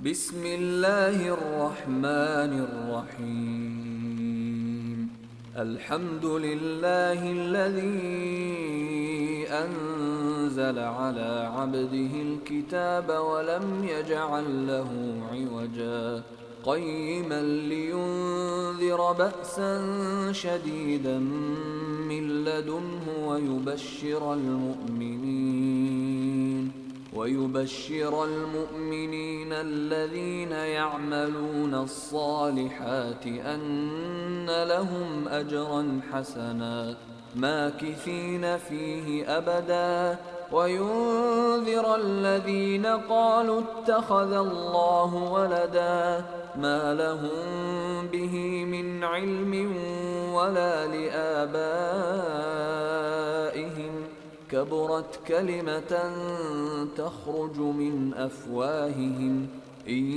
بسم الله الرحمن الرحيم. الحمد لله الذي أنزل على عبده الكتاب ولم يجعل له عوجا قيما لينذر بأسا شديدا من لدنه ويبشر المؤمنين الذين يعملون الصالحات أن لهم أجرا حسنا ماكثين فيه أبدا وينذر الذين قالوا اتخذ الله ولدا ما لهم به من علم ولا لآبائهم كبرت كلمة تخرج من أفواههم إن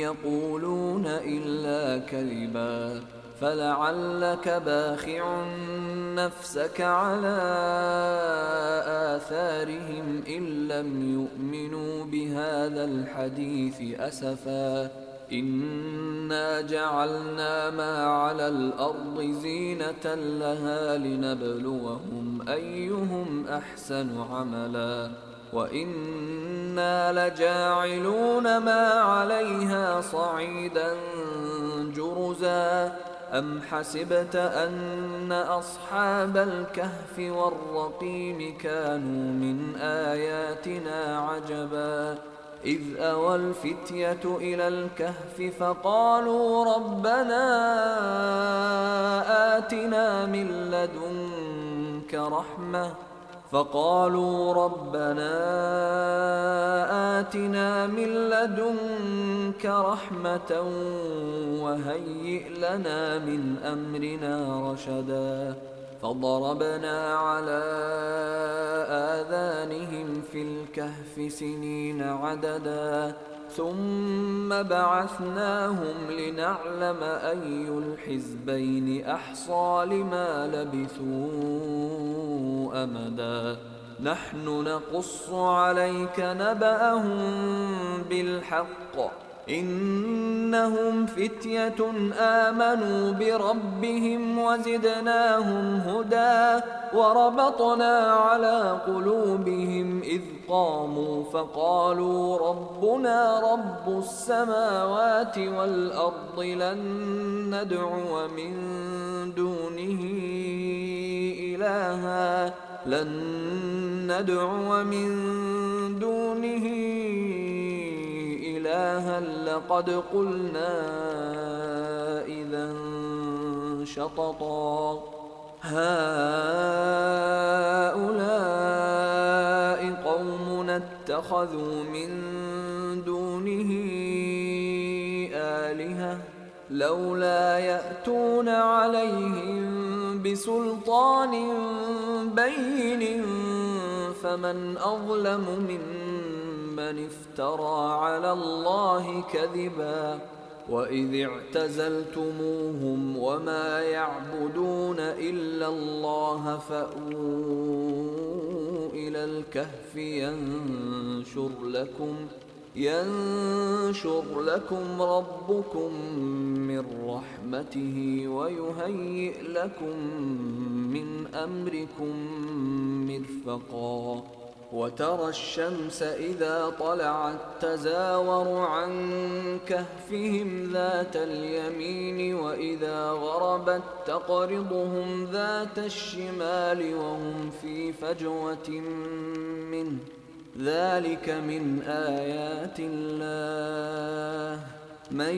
يقولون إلا كذبا فلعلك باخع نفسك على آثارهم إن لم يؤمنوا بهذا الحديث أسفا إنا جعلنا ما على الأرض زينة لها لنبلوهم أيهم أحسن عملا وإنا لجاعلون ما عليها صعيدا جرزا أم حسبت أن أصحاب الكهف والرقيم كانوا من آياتنا عجبا إذ أوى الفتية إلى الكهف فقالوا ربنا آتنا من لدنك رحمة وهيئ لنا من أمرنا رشدا فضربنا على آذانهم في الكهف سنين عددا ثم بعثناهم لنعلم أي الحزبين أحصى لما لبثوا أمدا نحن نقص عليك نبأهم بالحق إنهم فتية آمنوا بربهم وزدناهم هدى وربطنا على قلوبهم إذ قاموا فقالوا ربنا رب السماوات والأرض لن ندعو من دونه إلها لقد قلنا إذا شططا هؤلاء قومنا اتخذوا من دونه آلهة لولا يأتون عليهم بسلطان بين فمن أظلم ممن افترى على الله كذبا وإذ اعتزلتموهم وما يعبدون إلا الله فأووا إلى الكهف ينشر لكم ربكم من رحمته ويهيئ لكم من أمركم مرفقا وترى الشمس إذا طلعت تزاور عن كهفهم ذات اليمين وإذا غربت تقرضهم ذات الشمال وهم في فجوة منه ذلك من آيات الله من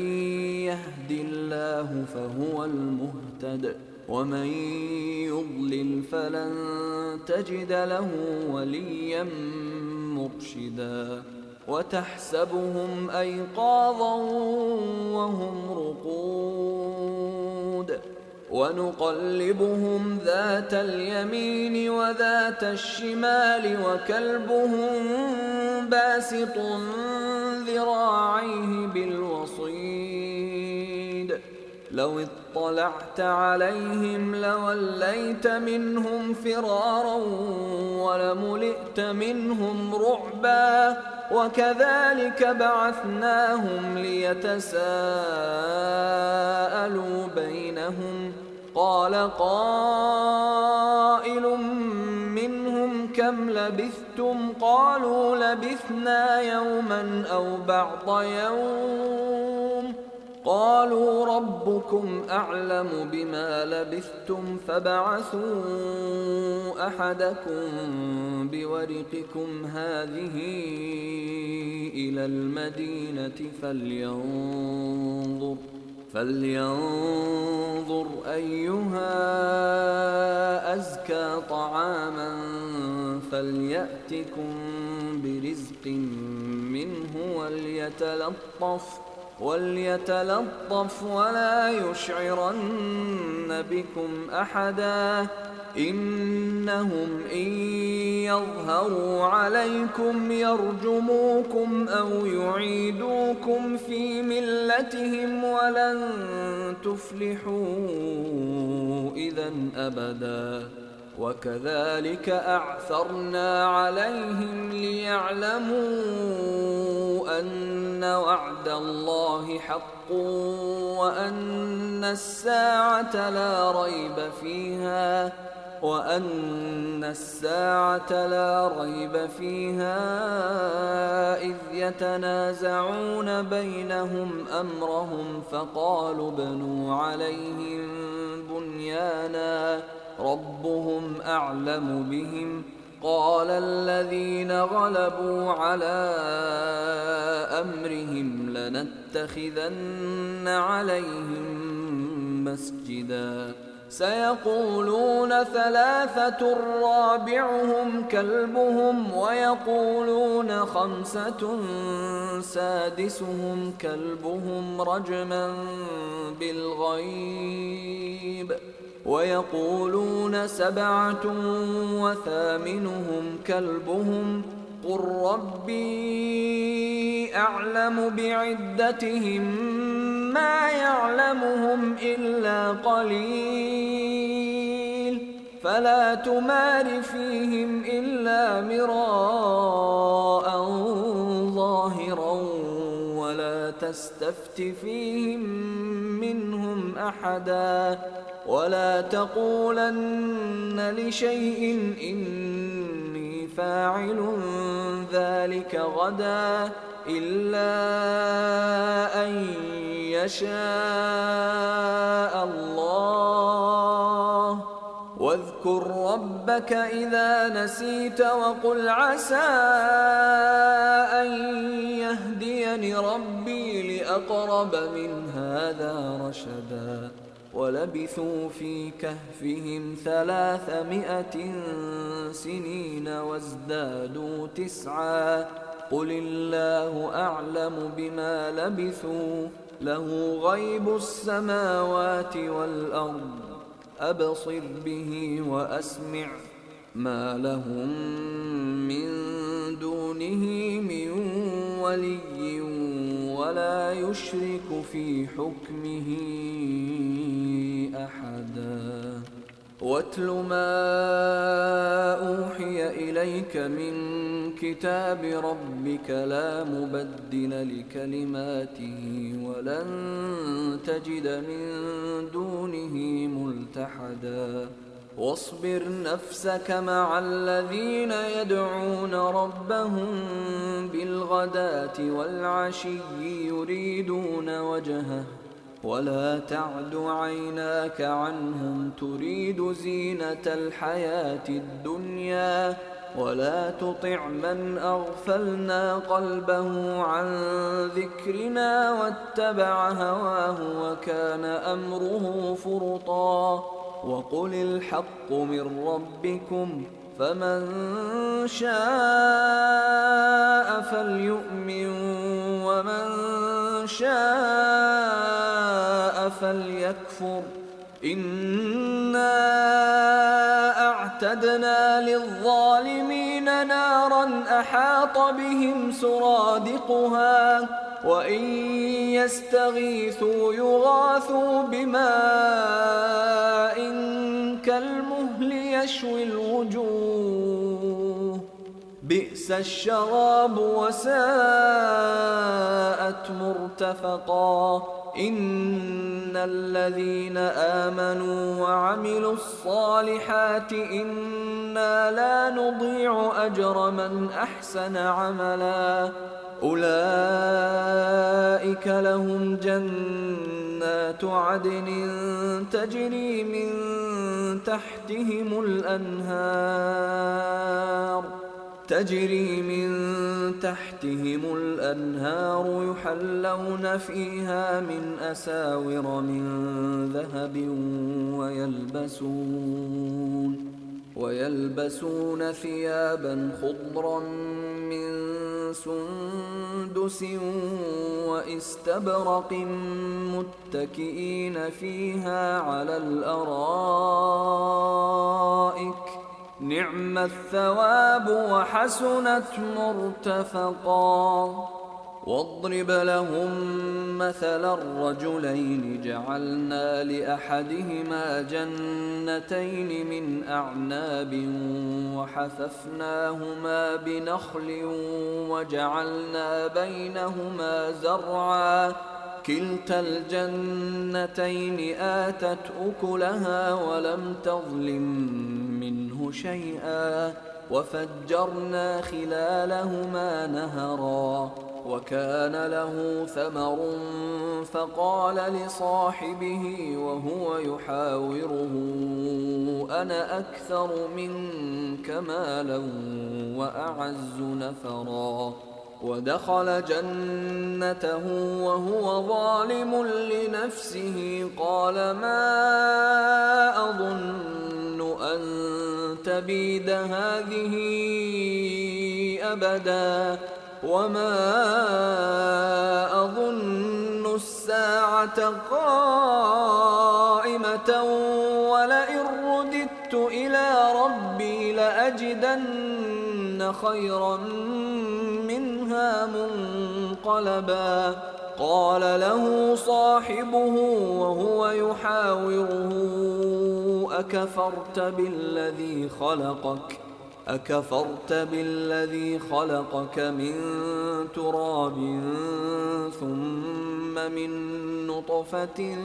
يهد الله فهو المهتد ومن يضلل فلن تجد له وليا مرشدا وتحسبهم أيقاظا وهم رقود ونقلبهم ذات اليمين وذات الشمال وكلبهم باسط ذراعيه بالوصيد لو اطلعت عليهم لوليت منهم فرارا ولملئت منهم رعبا وكذلك بعثناهم ليتساءلوا بينهم قال قائل منهم كم لبثتم قالوا لبثنا يوما أو بعض يوم قالوا ربكم أعلم بما لبثتم فابعثوا أحدكم بورقكم هذه إلى المدينة فلينظر أيها أزكى طعاما فليأتكم برزق منه وليتلطف ولا يشعرن بكم أحدا إنهم إن يظهروا عليكم يرجموكم أو يعيدوكم في ملتهم ولن تفلحوا إذا أبدا وكذلك أعثرنا عليهم ليعلموا أن وعد الله حق وأن الساعة لا ريب فيها إذ يتنازعون بينهم أمرهم فقالوا ابنوا عليهم بنيانا ربهم أعلم بهم قال الذين غلبوا على أمرهم لنتخذن عليهم مسجدا سيقولون ثلاثة رابعهم كلبهم ويقولون خمسة سادسهم كلبهم رجما بالغيب ويقولون سبعة وثامنهم كلبهم قل ربي أعلم بعدتهم ما يعلمهم إلا قليل فلا تمار فيهم إلا مراء ظاهرا ولا تستفت فيهم منهم أحدا ولا تقولن لشيء إني فاعل ذلك غدا إلا أن يشاء الله واذكر ربك إذا نسيت وقل عسى أن يهديني ربي لأقرب من هذا رشدا ولبثوا في كهفهم 300 سنين وازدادوا 9 قل الله أعلم بما لبثوا له غيب السماوات والأرض أبصر به وأسمع ما لهم من دونه من ولي ولا يشرك في حكمه أحدا واتل ما أوحي إليك من كتاب ربك لا مبدل لكلماته ولن تجد من دونه ملتحدا واصبر نفسك مع الذين يدعون ربهم بالغداة والعشي يريدون وجهه ولا تعد عيناك عنهم تريد زينة الحياة الدنيا ولا تطع من أغفلنا قلبه عن ذكرنا واتبع هواه وكان أمره فرطا وقل الحق من ربكم فمن شاء فليؤمن ومن شاء فليكفر إنا أعتدنا للظالمين نارا أحاط بهم سرادقها وإن يستغيثوا يغاثوا بماء كالمهل يشوي الوجوه بئس الشراب وساءت مرتفقا إن الذين آمنوا وعملوا الصالحات إنا لا نضيع أجر من أحسن عملا أولئك لهم جنات عدن تجري من تحتهم الأنهار يحلون فيها من أساور من ذهب ويلبسون ثيابا خضرا من سندس واستبرق متكئين فيها على الأرائك نعم الثواب وحسنت مرتفقا واضرب لهم مثل الرجلين جعلنا لأحدهما جنتين من أعناب وحففناهما بنخل وجعلنا بينهما زرعا كلتا الجنتين آتت أكلها ولم تظلم منه شيئا وفجرنا خلالهما نهرا وكان له ثمر فقال لصاحبه وهو يحاوره أنا أكثر منك مالا وأعز نفرا ودخل جنته وهو ظالم لنفسه قال ما أظن أن تبيد هذه أبدا وما أظن الساعة قائمة ولئن رددت إلى ربي لأجدن خيرا منها منقلبا قال له صاحبه وهو يحاوره أكفرت بالذي خلقك من تراب ثم من نطفة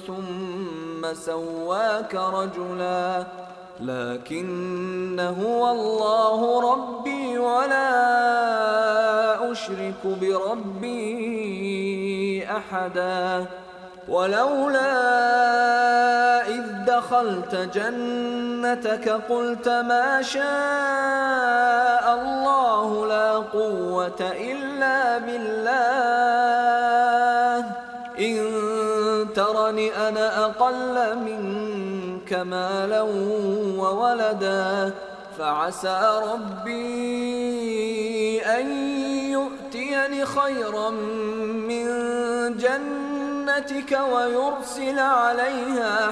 ثم سواك رجلا لكن هو الله ربي ولا أشرك بربي أحدا ولولا إذ دخلت جنتك قلت ما شاء الله لا قوة إلا بالله إن ترني أنا أقل منك مالا وولدا فعسى ربي أن يؤتيني خيرا من جنتك ويرسل عليها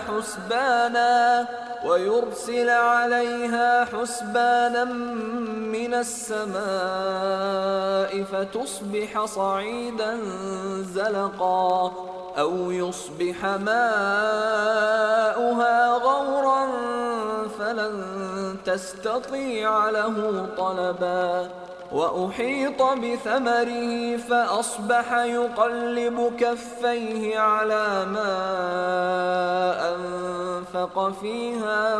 حسبانا من السماء فتصبح صعيدا زلقا أو يصبح ماؤها غورا فلن تستطيع له طلبا وأحيط بثمره فأصبح يقلب كفيه على ما أنفق فيها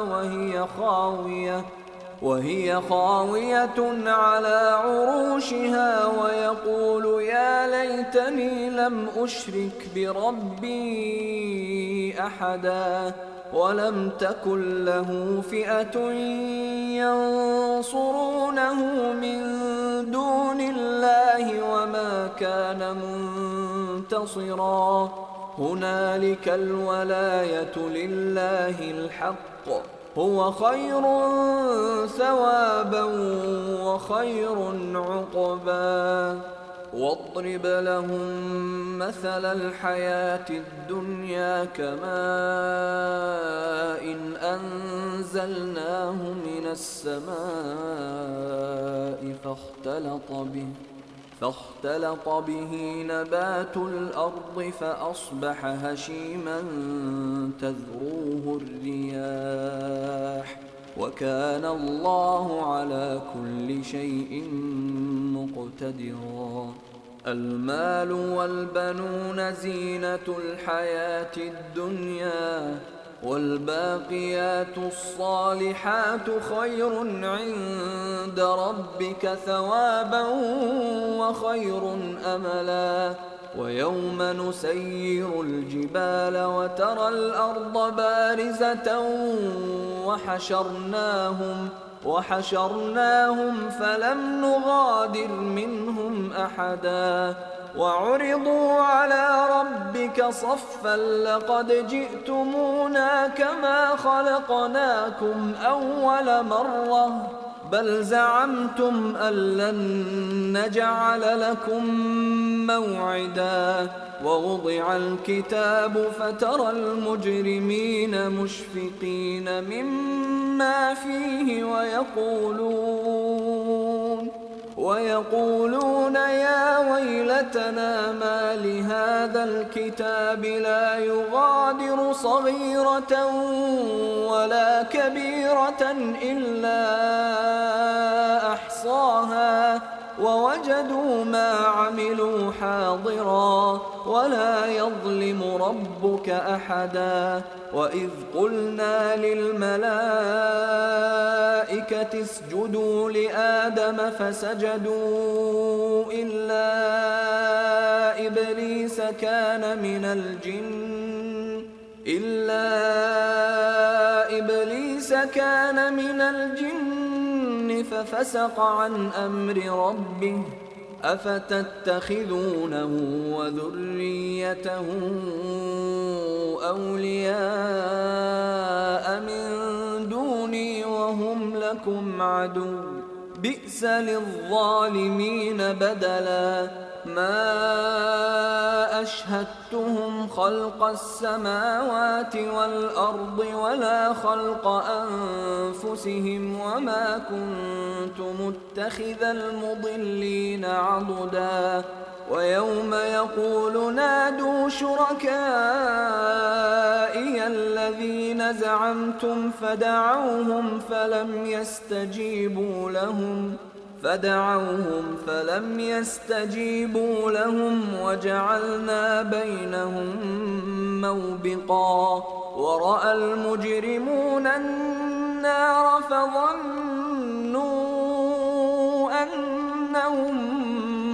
وهي خاوية على عروشها ويقول يا ليتني لم أشرك بربي أحدا ولم تكن له فئة ينصرونه من دون الله وما كان منتصرا هنالك الولاية لله الحق هو خير ثوابا وخير عقبا واضرب لهم مثل الحياة الدنيا كماء أنزلناه من السماء فاختلط به نبات الأرض فأصبح هشيما تذروه الرياح وكان الله على كل شيء مقتدرا. المال والبنون زينة الحياة الدنيا والباقيات الصالحات خير عند ربك ثوابا وخير أملا. ويوم نسير الجبال وترى الأرض بارزة وحشرناهم فلم نغادر منهم أحدا وعرضوا على ربك صفا لقد جئتمونا كما خلقناكم أول مرة بل زعمتم أن لن نجعل لكم موعدا. ووضع الكتاب فترى المجرمين مشفقين مما فيه ويقولون يا ويلتنا ما لهذا الكتاب لا يغادر صغيرة ولا كبيرة إلا أحصاها ووجدوا ما عملوا حاضرا ولا يظلم ربك أحدا. وإذ قلنا للملائكة اسجدوا لآدم فسجدوا إلا إبليس كان من الجن ففسق عن أمر ربه أفتتخذونه وذريته أولياء من دوني وهم لكم عدو بئس للظالمين بدلا. ما أشهدتهم خلق السماوات والأرض ولا خلق أنفسهم وما كنت متخذ المضلين عضدا. ويوم يقول نادوا شركائي الذين زعمتم فدعوهم فلم يستجيبوا لهم وجعلنا بينهم موبقا. ورأى المجرمون النار فظنوا أنهم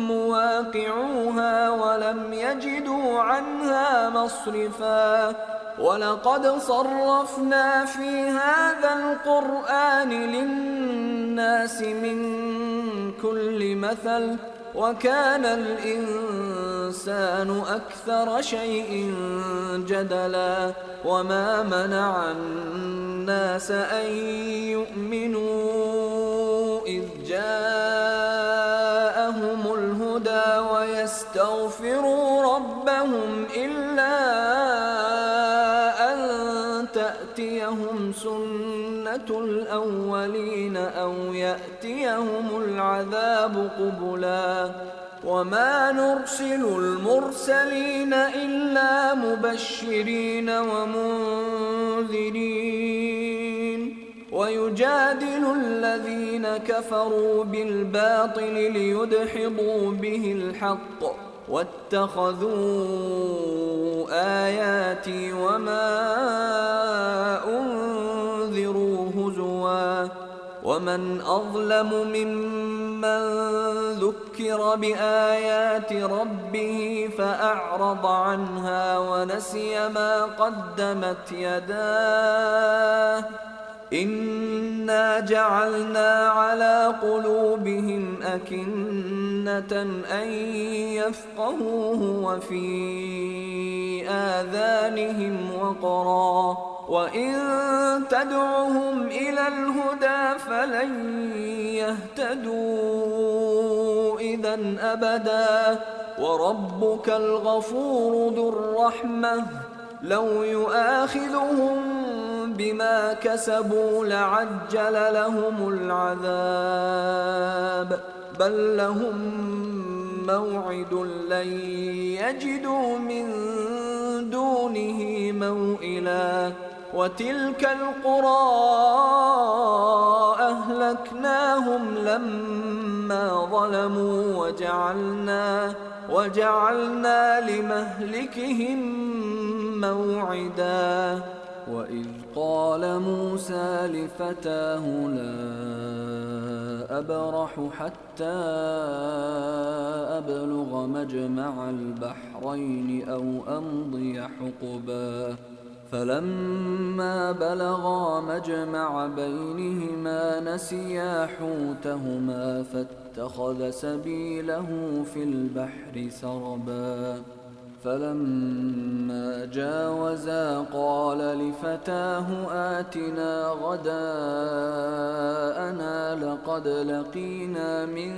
مواقعوها ولم يجدوا عنها مصرفا. ولقد صرفنا في هذا القرآن للناس من كل مثل وكان الإنسان أكثر شيء جدلا. وما منع الناس أن يؤمنوا إذ جاءهم الهدى ويستغفروا ربهم إلا أن تأتيهم سنة الأولين أو يأتيهم العذاب قبلا. وما نرسل المرسلين إلا مبشرين ومنذرين ويجادل الذين كفروا بالباطل ليدحضوا به الحق واتخذوا آياتي وما أنذروا هزوا. ومن أظلم ممن ذكر بآيات ربه فأعرض عنها ونسي ما قدمت يداه إنا جعلنا على قلوبهم أكنة أن يفقهوه وفي آذانهم وقرا وإن تدعهم إلى الهدى فلن يهتدوا إذا أبدا. وربك الغفور ذو الرحمة لو يؤاخذهم بما كسبوا لعجل لهم العذاب بل لهم موعد لن يجدوا من دونه موئلا وتلك القرى أهلكناهم لما ظلموا وجعلنا لمهلكهم موعدا وإذ قال موسى لفتاه لا أبرح حتى أبلغ مجمع البحرين أو أمضي حقبا فلما بلغا مجمع بينهما نسيا حوتهما فاتخذ سبيله في البحر سربا فلما جاوزا قال لفتاه آتنا غداءنا لقد لقينا من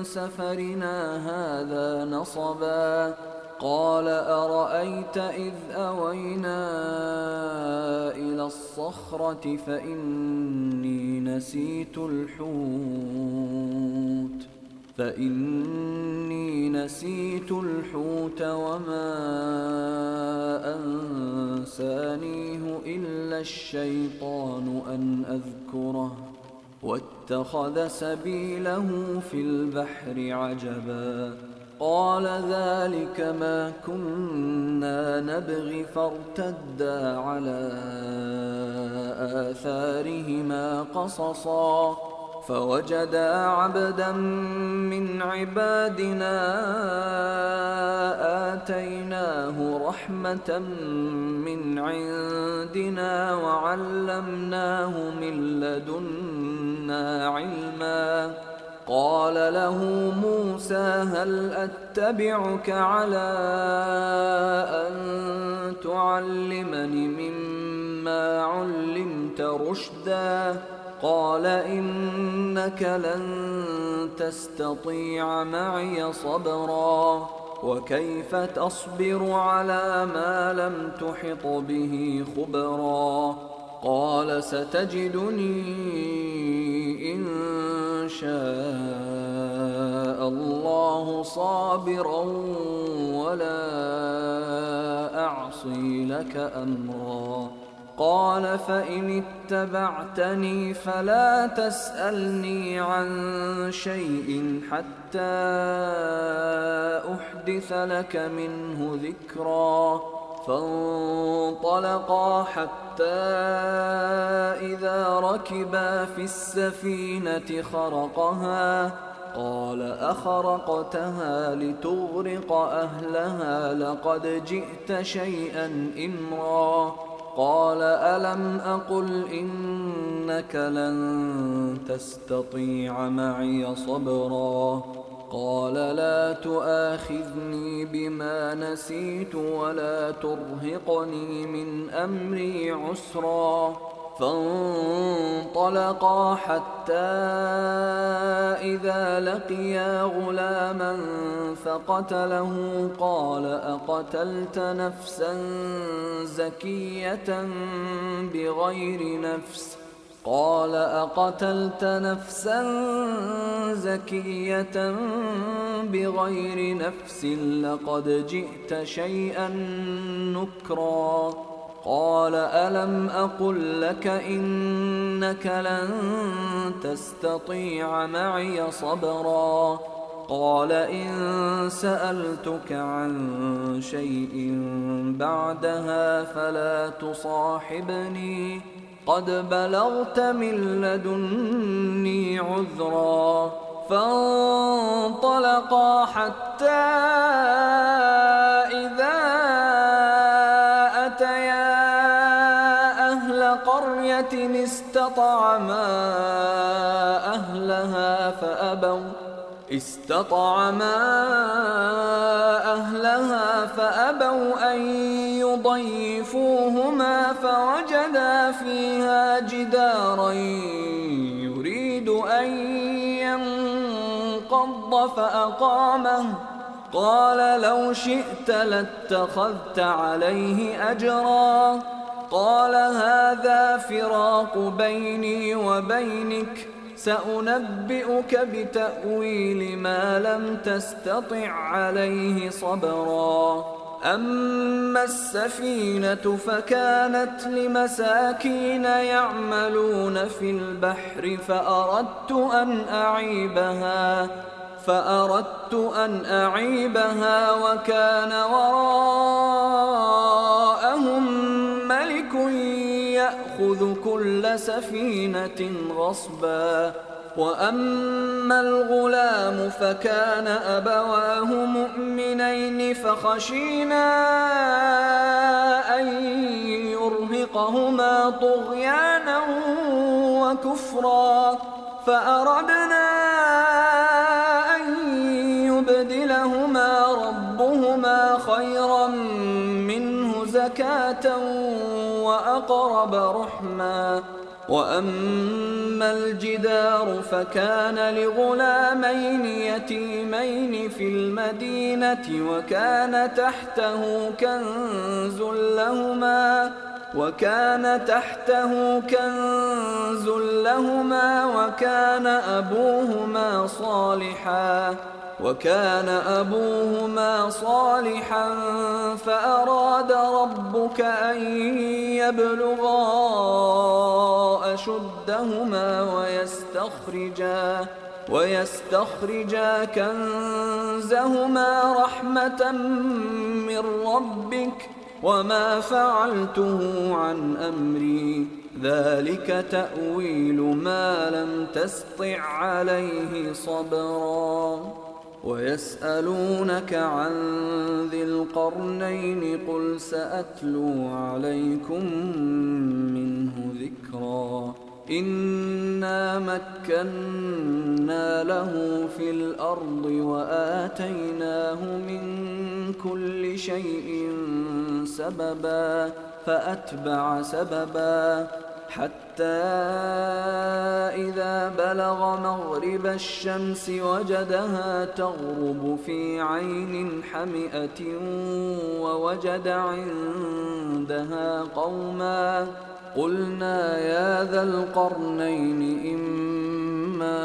سفرنا هذا نصبا قال أرأيت إذ أوينا إلى الصخرة فإني نسيت الحوت وما أنسانيه إلا الشيطان أن أذكره واتخذ سبيله في البحر عجبا قال ذلك ما كنا نبغي فارتدا على آثارهما قصصا فوجدا عبدا من عبادنا آتيناه رحمة من عندنا وعلمناه من لدنا علما قال له موسى هل أتبعك على أن تعلمني مما علمت رشدا قال إنك لن تستطيع معي صبرا وكيف تصبر على ما لم تحط به خبرا قال ستجدني إن شاء الله صابرا ولا أعصي لك أمرا قال فإن اتبعتني فلا تسألني عن شيء حتى أحدث لك منه ذكرا فانطلقا حتى إذا ركبا في السفينة خرقها قال أخرقتها لتغرق أهلها لقد جئت شيئا إمرا قال ألم أقل إنك لن تستطيع معي صبرا قال لا تؤاخذني بما نسيت ولا ترهقني من أمري عسرا فانطلقا حتى إذا لقيا غلاما فقتله قال أقتلت نفسا زكية بغير نفس لقد جئت شيئا نكرا قال ألم أقل لك إنك لن تستطيع معي صبرا قال إن سألتك عن شيء بعدها فلا تصاحبني قد بلغت من لدني عذرا فانطلقا حتى إذا أتيا أهل قرية استطعما أهلها فأبوا أن يضيفوهما فوجدا فيها جدارا يريد أن ينقض فأقامه قال لو شئت لاتخذت عليه أجرا قال هذا فراق بيني وبينك سأنبئك بتأويل ما لم تستطع عليه صبرا أما السفينة فكانت لمساكين يعملون في البحر فأردت أن أعيبها وكان وراءهم ملك يأخذ كل سفينة غصبا وأما الغلام فكان أبواه مؤمنين فخشينا أن يرهقهما طغيانا وكفرا فأردنا أن يبدلهما ربهما خيرا منه زكاة وأقرب رحما وأما الجدار فكان لغلامين يتيمين في المدينة وكان تحته كنز لهما وكان أبوهما صالحا فأراد ربك أن يبلغا أشدهما ويستخرجا كنزهما رحمة من ربك وما فعلته عن أمري ذلك تأويل ما لم تسطع عليه صبرا ويسألونك عن ذي القرنين قل سأتلو عليكم منه ذكرا إنا مكنا له في الأرض وآتيناه من كل شيء سببا فأتبع سببا حتى إذا بلغ مغرب الشمس وجدها تغرب في عين حمئة ووجد عندها قوما قلنا يا ذا القرنين إما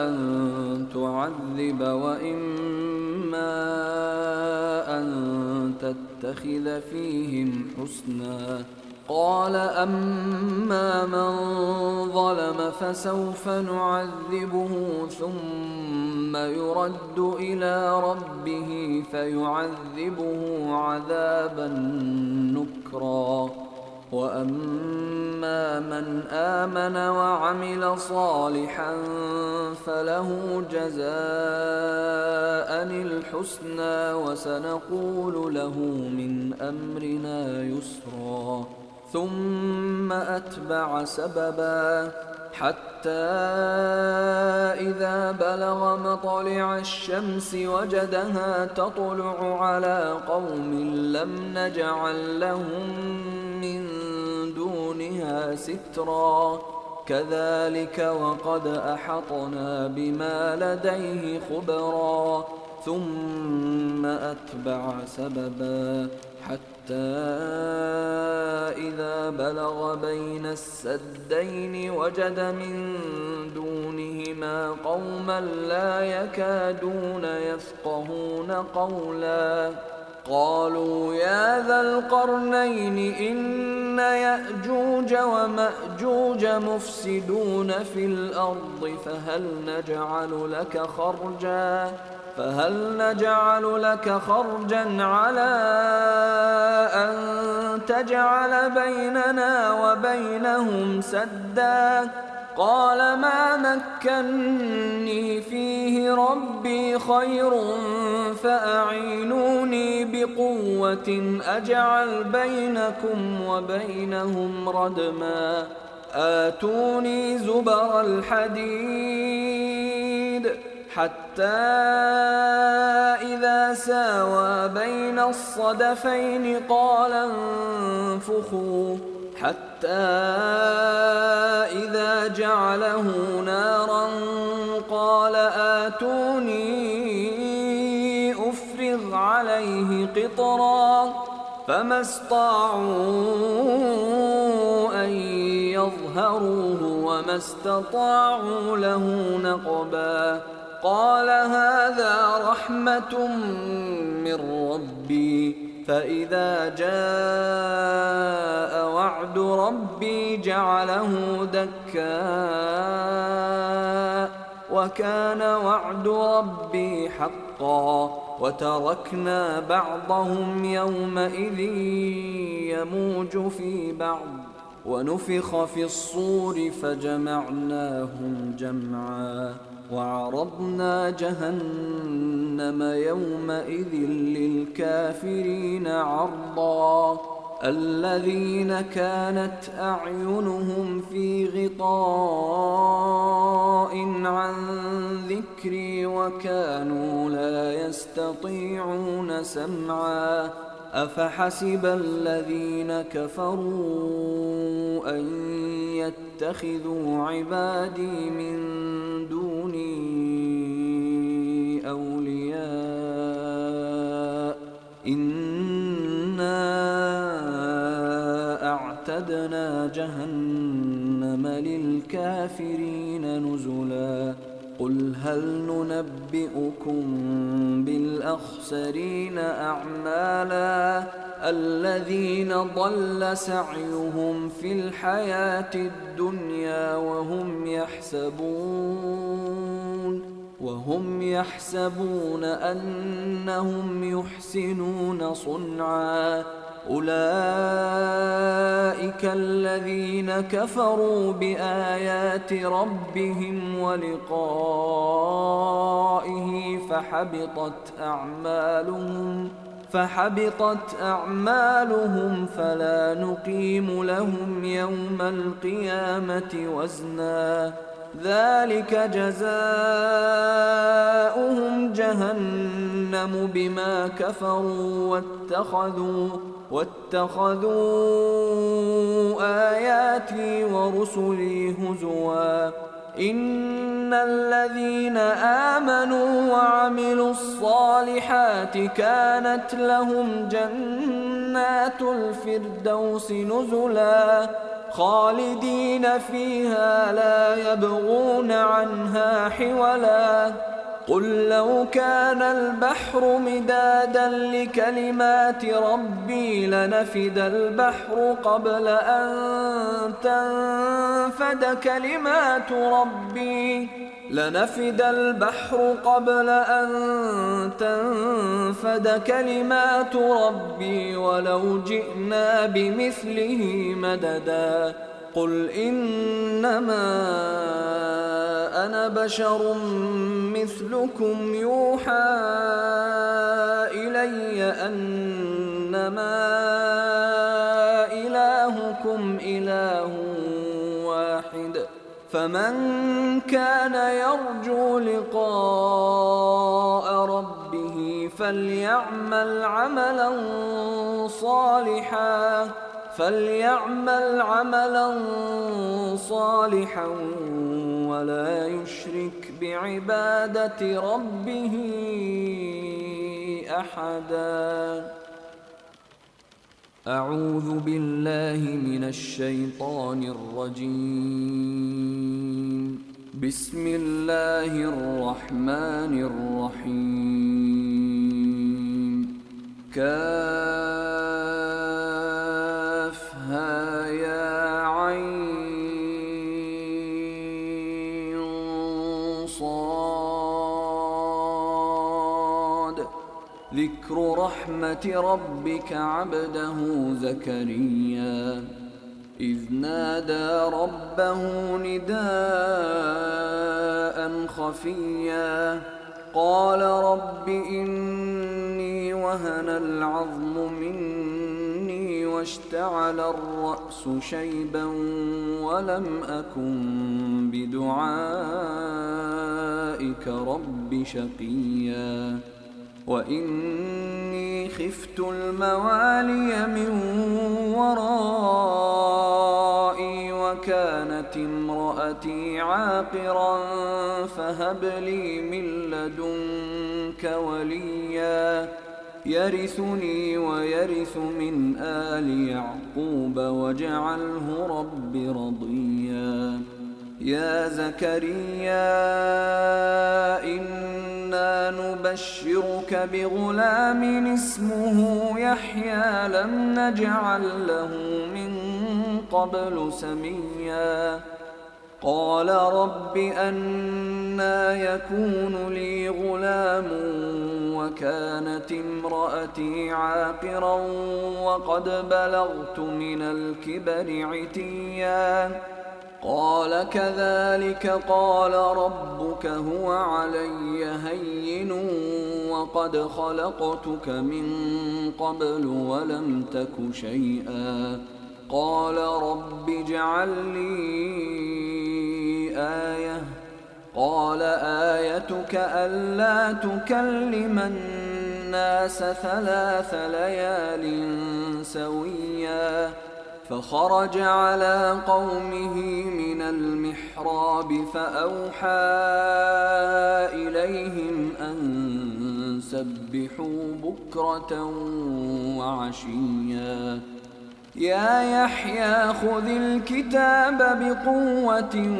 أن تعذب وإما أن تتخذ فيهم حسنا قال أما من ظلم فسوف نعذبه ثم يرد إلى ربه فيعذبه عذابا نكرا وأما من آمن وعمل صالحا فله جزاء الحسنى وسنقول له من أمرنا يسرا ثم أتبع سببا حتى إذا بلغ مطلع الشمس وجدها تطلع على قوم لم نجعل لهم من دونها سترا كذلك وقد أحطنا بما لديه خبرا ثم أتبع سببا حتى إذا بلغ بين السدين وجد من دونهما قوما لا يكادون يفقهون قولا قالوا يا ذا القرنين إن يأجوج ومأجوج مفسدون في الأرض فهل نجعل لك خرجا على أن تجعل بيننا وبينهم سدا قال ما مكني فيه ربي خير فأعينوني بقوة أجعل بينكم وبينهم ردما آتوني زبر الحديد حتى إذا ساوى بين الصدفين قال انفخوا حتى إذا جعله نارا قال آتوني أفرغ عليه قطرا فما استطاعوا أن ليظهروه وما استطاعوا له نقبا قال هذا رحمة من ربي فإذا جاء وعد ربي جعله دكاء وكان وعد ربي حقا وتركنا بعضهم يومئذ يموج في بعض ونفخ في الصور فجمعناهم جمعا وعرضنا جهنم يومئذ للكافرين عرضا الذين كانت أعينهم في غطاء عن ذكري وكانوا لا يستطيعون سمعا أفحسب الذين كفروا أن يتخذوا عبادي من دوني أولياء إنا أعتدنا جهنم للكافرين نزلا قل هل ننبئكم بالأخسرين أعمالا الذين ضل سعيهم في الحياة الدنيا وهم يحسبون أنهم يحسنون صنعا أولئك الذين كفروا بآيات ربهم ولقائه فحبطت أعمالهم فلا نقيم لهم يوم القيامة وزنا ذلك جزاؤهم جهنم بما كفروا واتخذوا آياتي ورسلي هزوا إن الذين آمنوا وعملوا الصالحات كانت لهم جنات الفردوس نزلا خالدين فيها لا يبغون عنها حولا قل لو كان البحر مدادا لكلمات ربي لنفد البحر قبل أن تنفد كلمات ربي ولو جئنا بمثله مددا قل إنما أنا بشر مثلكم يوحى إلي أنما إلهكم إله واحد فمن كان يرجو لقاء ربه فليعمل عملا صالحا ولا يشرك بعبادة ربه أحدا أعوذ بالله من الشيطان الرجيم بسم الله الرحمن الرحيم كافها يا عين صاد ذكر رحمة ربك عبده زكريا إذ نادى ربه نداء خفيا قال رب إني وهن العظم مني واشتعل الرأس شيبا ولم أكن بدعائك رب شقيا وإني خفت الموالي من ورائي وكانت امرأتي عاقرا فهب لي من لدنك وليا يرثني ويرث من آل يعقوب واجعله رب رضيا يا زكريا إنا نبشرك بغلام اسمه يحيى لم نجعل له من قبل سميا قال رب أنى يكون لي غلام وكانت امرأتي عاقرا وقد بلغت من الكبر عتيا قال كذلك قال ربك هو علي هين وقد خلقتك من قبل ولم تك شيئا قال رب اجعل لي آية قال آيتك ألا تكلم الناس 3 ليال سويا فخرج على قومه من المحراب فأوحى إليهم أن سبحوا بكرة وعشيا يا يحيى خذ الكتاب بقوة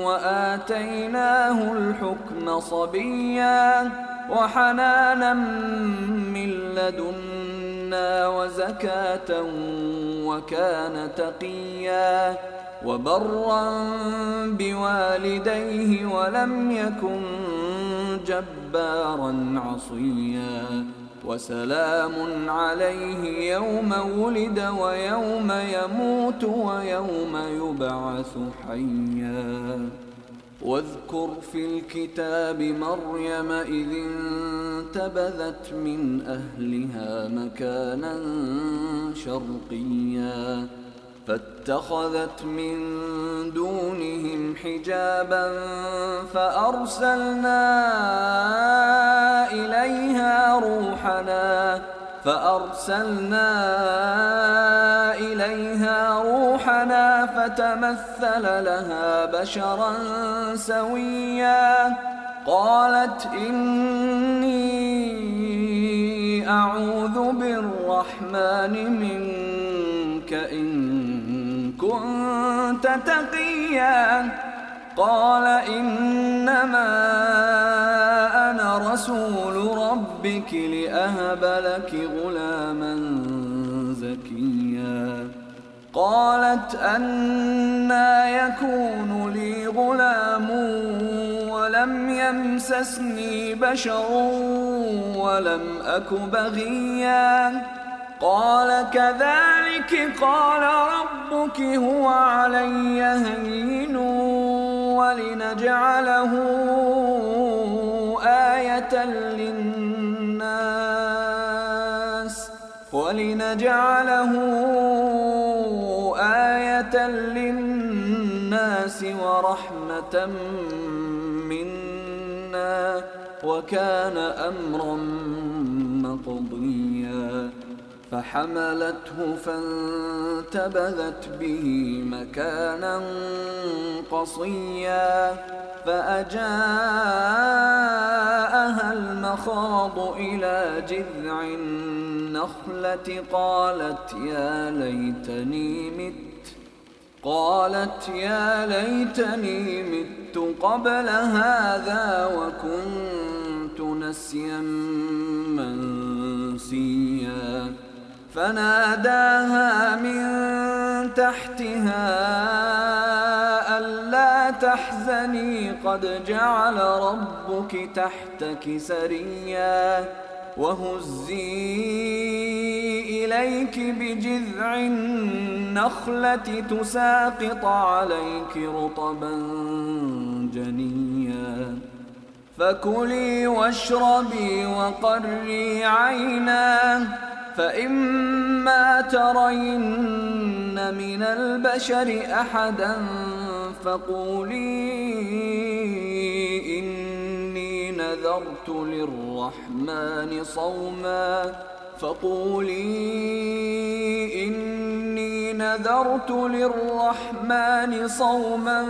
وآتيناه الحكم صبيا وحنانا من لدنا وزكاة وكان تقيا وبرا بوالديه ولم يكن جبارا عصيا وسلام عليه يوم ولد ويوم يموت ويوم يبعث حيا واذكر في الكتاب مريم إذ انتبذت من أهلها مكانا شرقيا فاتخذت من دونهم حجابا فأرسلنا إليها روحنا فتمثل لها بشرا سويا قالت إني أعوذ بالرحمن منك إن كنت تقيا قال إنما أنا رسول ربك لأهب لك غلاما زكيا قالت أنى يكون لي غلام ولم يمسسني بشر ولم أك بغيا قال كذلك قال ربك هو علي هين ولنجعله آية للناس ورحمة منا وكان أمرا مقضيا فحملته فانتبذت به مكانا قصيا فأجاءها المخاض إلى جذع النخلة قالت يا ليتني مت قبل هذا وكنت نسيا منسيا فناداها من تحتها ألا تحزني قد جعل ربك تحتك سريا وهزي إليك بجذع النخلة تساقط عليك رطبا جنيا فكلي واشربي وقري عينا فإما ترين من البشر أحدا فقولي إني نذرت للرحمن صوما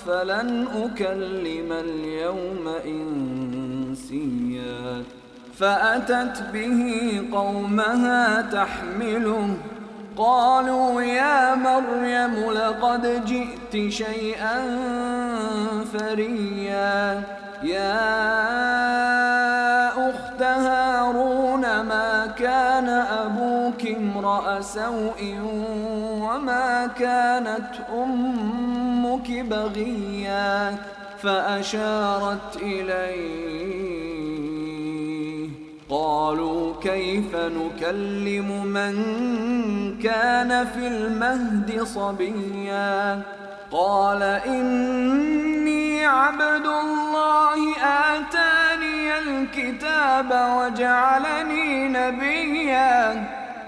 فلن أكلم اليوم إنسيا فأتت به قومها تحمله قالوا يا مريم لقد جئت شيئا فريا يا أخت هارون ما كان أبوك امرأ سوء وما كانت أمك بغيا فأشارت إليه قالوا كيف نكلم من كان في المهد صبيا قال إني عبد الله آتاني الكتاب وجعلني نبيا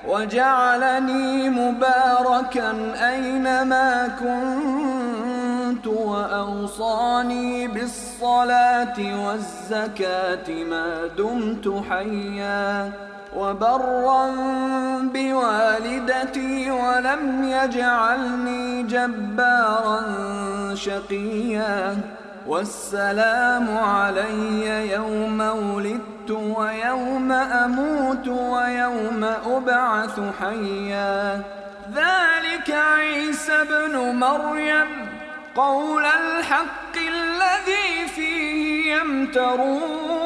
وجعلني مباركا أينما كنت وأوصاني بالصلاة والزكاة ما دمت حيا وبرا بوالدتي ولم يجعلني جبارا شقيا والسلام علي يوم ولدت ويوم أموت ويوم أبعث حيا ذلك عيسى ابن مريم قول الحق الذي فيه يمترون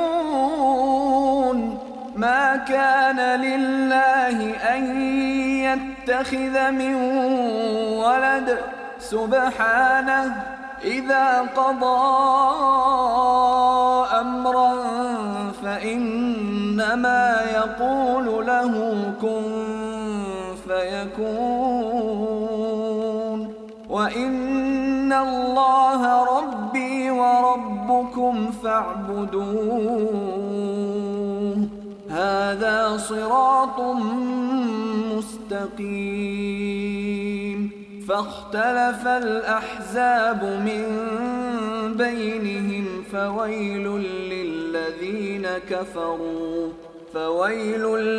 ما كان لله أن يتخذ من ولد سبحانه إذا قضى أمرا فإنما يقول له كن فيكون وإن الله ربي وربكم فاعبدوه هذا صراط مستقيم فاختلف الأحزاب من بينهم فويل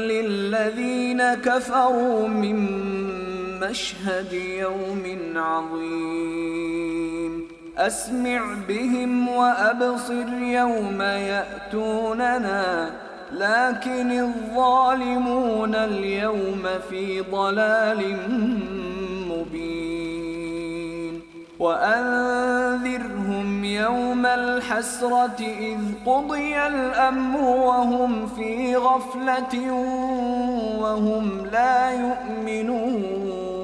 للذين كفروا من مشهد يوم عظيم أسمع بهم وأبصر يوم يأتوننا لكن الظالمون اليوم في ضلال مبين وأنذرهم يوم الحسرة إذ قضي الأمر وهم في غفلة وهم لا يؤمنون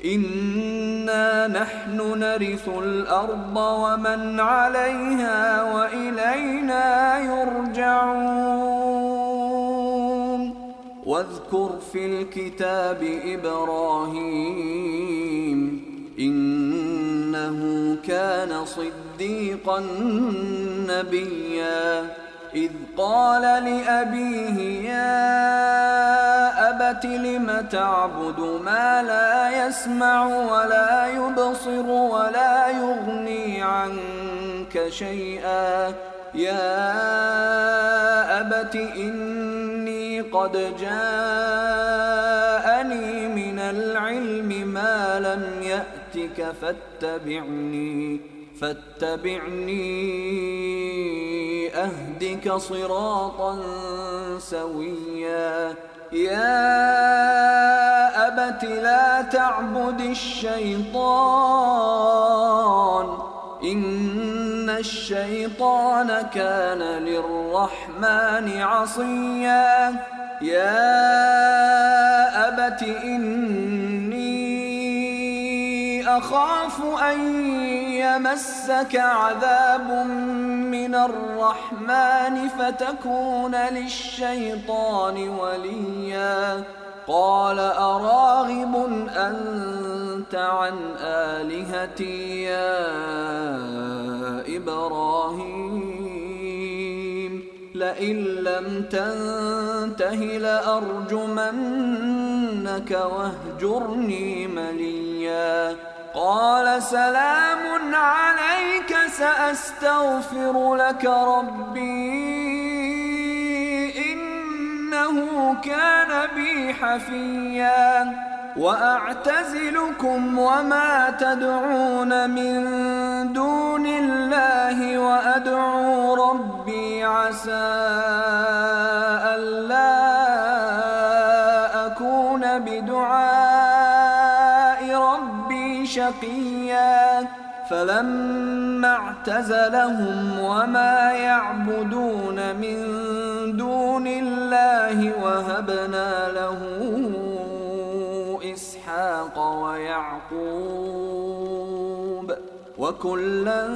إنا نحن نرث الأرض ومن عليها وإلينا يرجعون واذكر في الكتاب إبراهيم إنه كان صديقا نبيا إذ قال لأبيه يا أبت لم تعبد ما لا يسمع ولا يبصر ولا يغني عنك شيئا يا أبت إني قد جاءني من العلم ما لم يأتك فاتبعني أهدك صراطا سويا يا أبت لا تعبد الشيطان إن الشيطان كان للرحمن عصيا يا أبت إني أخاف أن يمسك عذاب من الرحمن فتكون للشيطان وليا قال أراغب أنت عن آلهتي يا إبراهيم لئن لم تنته لأرجمنك واهجرني مليا قال سلام عليك سأستغفر لك ربي إنه كان بي حفيا وأعتزلكم وما تدعون من دون الله وأدعو ربي عسى ألا أكون بدعاء ربي شقيا فلما اعتزلهم وما يعبدون من دون الله وهبنا له إسحاق ويعقوب وكلا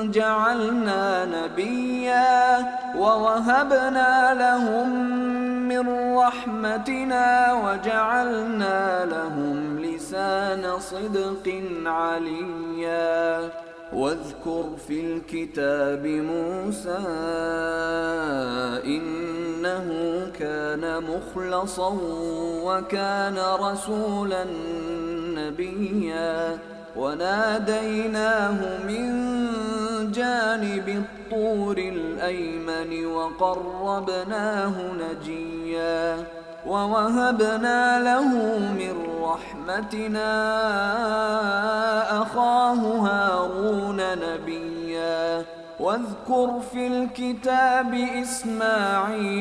جعلنا نبيا ووهبنا لهم من رحمتنا وجعلنا لهم لسان صدق عليا واذكر في الكتاب موسى إنه كان مخلصا وكان رسولا نبيا وناديناه من جانب الطور الأيمن وقربناه نجيا ووهبنا له من رحمتنا أخاه هارون نبيا واذكر في الكتاب إسماعيل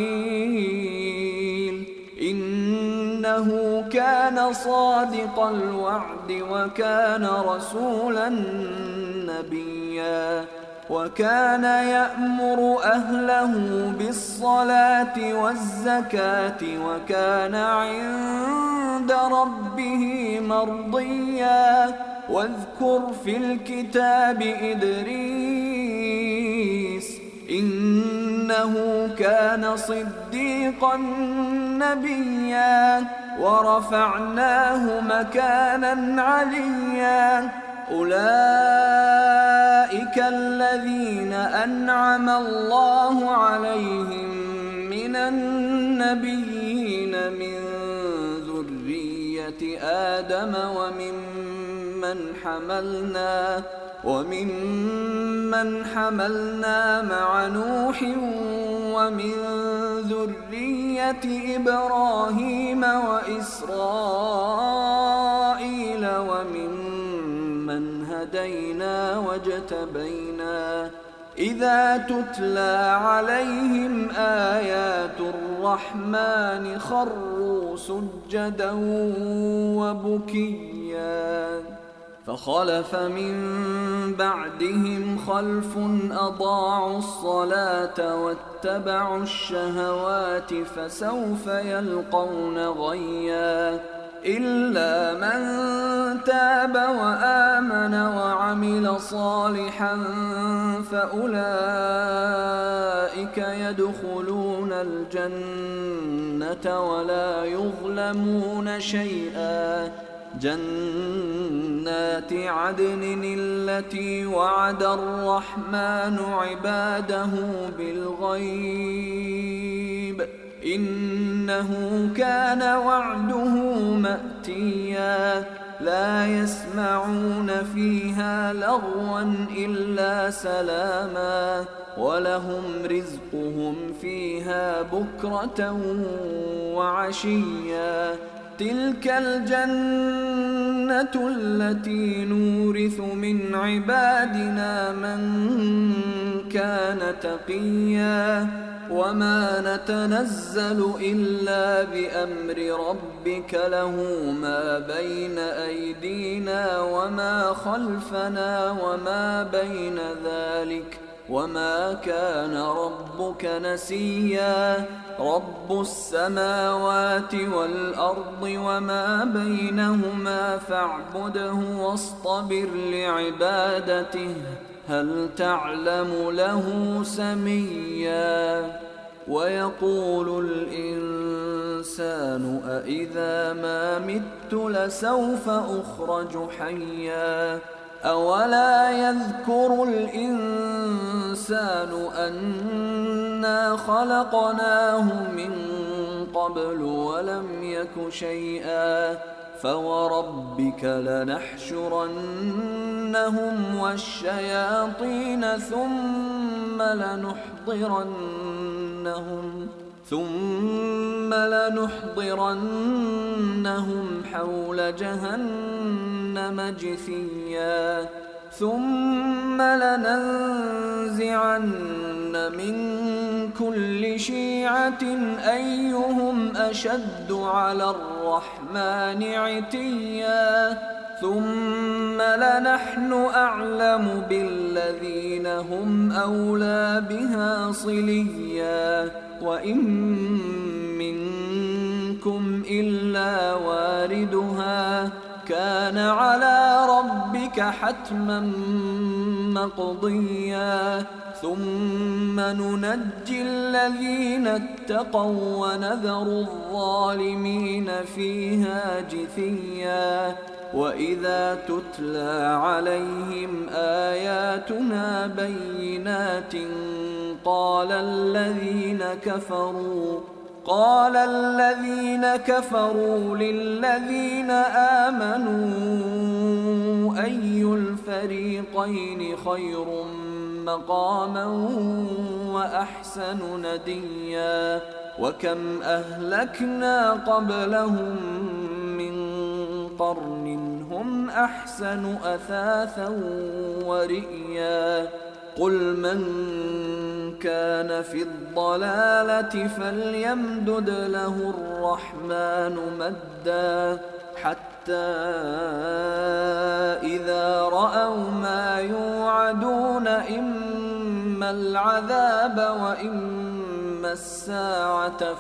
إنه كان صادق الوعد وكان رسولا نبيا وكان يأمر أهله بالصلاة والزكاة وكان عند ربه مرضيا واذكر في الكتاب إدريس إنه كان صديقا نبيا ورفعناه مكانا عليا أولئك الذين أنعم الله عليهم من النبيين من ذرية آدم وممن حملنا مع نوح ومن ذرية إبراهيم وإسرائيل وممن هدينا واجتبينا إذا تتلى عليهم آيات الرحمن خروا سجدا وبكيا فخلف من بعدهم خلف أضاعوا الصلاة واتبعوا الشهوات فسوف يلقون غيا إلا من تاب وآمن وعمل صالحا فأولئك يدخلون الجنة ولا يظلمون شيئا جنات عدن التي وعد الرحمن عباده بالغيب إنه كان وعده مأتيا لا يسمعون فيها لغوا إلا سلاما ولهم رزقهم فيها بكرة وعشيا تلك الجنة التي نورث من عبادنا من كان تقيا وما نتنزل إلا بأمر ربك له ما بين أيدينا وما خلفنا وما بين ذلك وما كان ربك نسيا رب السماوات والأرض وما بينهما فاعبده واصطبر لعبادته هل تعلم له سميا ويقول الإنسان أإذا ما مت لسوف أخرج حيا أولا يذكر الإنسان أنا خلقناه من قبل ولم يك شيئا فوربك لنحشرنهم والشياطين ثم لنحضرنهم حول جهنم جثيا ثم لننزعن من كل شيعة أيهم أشد على الرحمن عتيا ثم لنحن أعلم بالذين هم أولى بها صليا وإن منكم إلا واردها كان على ربك حتما مقضيا ثم ننجي الذين اتقوا ونذر الظالمين فيها جثيا وإذا تتلى عليهم آياتنا بينات قال الذين كفروا للذين آمنوا أي الفريقين خير مقاما وأحسن نديا وكم أهلكنا قبلهم من قرن هم أحسن أثاثا ورئيا قل من كان في الضلالة فليمدد له الرحمن مدا حتى إذا رأوا ما يوعدون إما العذاب وإما الساعة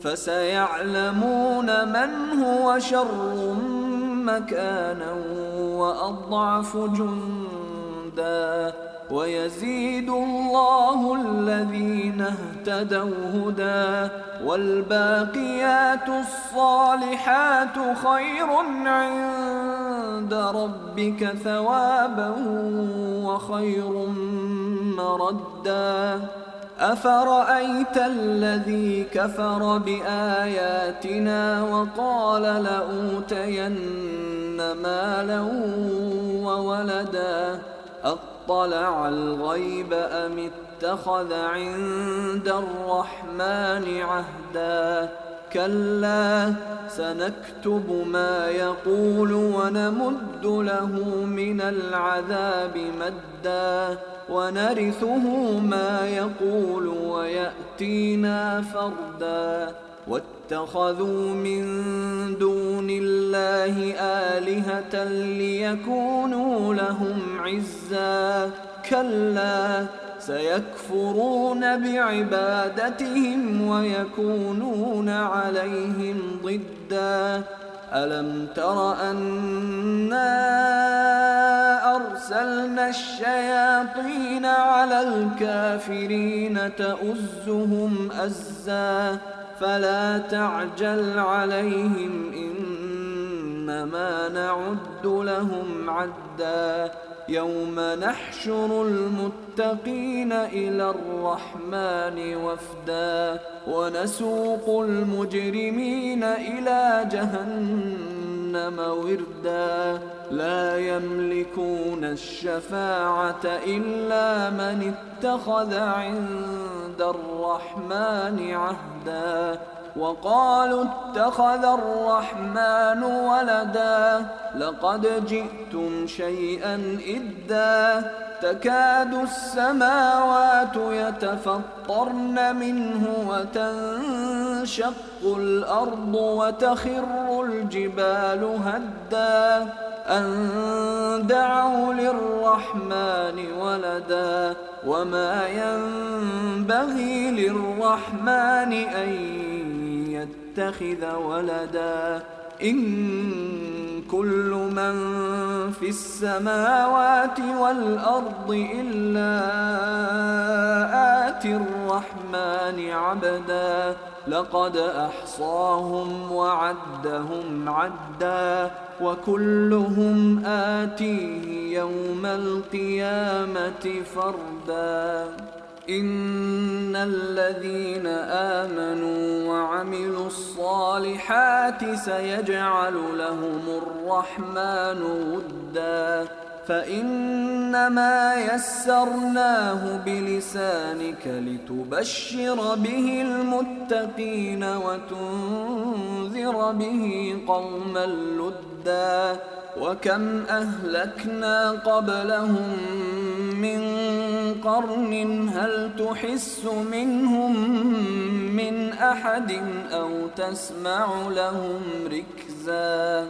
فسيعلمون من هو شر مكانا وأضعف جندا ويزيد الله الذين اهتدوا هدى والباقيات الصالحات خير عند ربك ثوابا وخير مردا أفرأيت الذي كفر بآياتنا وقال لأوتين مالا وولدا أطلع الغيب أم اتخذ عند الرحمن عهدا كلا سنكتب ما يقول ونمد له من العذاب مدا ونرثه ما يقول ويأتينا فردا واتخذوا من دون الله آلهة ليكونوا لهم عزا كلا سيكفرون بعبادتهم ويكونون عليهم ضدا ألم تر أنا أرسلنا الشياطين على الكافرين تؤزهم أزا فلا تعجل عليهم إنما نعد لهم عدا يوم نحشر المتقين إلى الرحمن وفدا ونسوق المجرمين إلى جهنم وردا لا يملكون الشفاعة إلا من اتخذ عند الرحمن عهدا وقالوا اتخذ الرحمن ولدا لقد جئتم شيئا إدا تكاد السماوات يتفطرن منه وتنشق الأرض وتخر الجبال هدا أن دعوا للرحمن ولدا وما ينبغي للرحمن أن يتخذ ولدا إن كل من في السماوات والأرض إلا آتي الرحمن عبدا لقد أحصاهم وعدهم عدا وكلهم آتيه يوم القيامة فردا إن الذين آمنوا وعملوا الصالحات سيجعل لهم الرحمن ودا فإنما يسرناه بلسانك لتبشر به المتقين وتنذر به قوما لدا وكم أهلكنا قبلهم من قرن هل تحس منهم من أحد أو تسمع لهم ركزا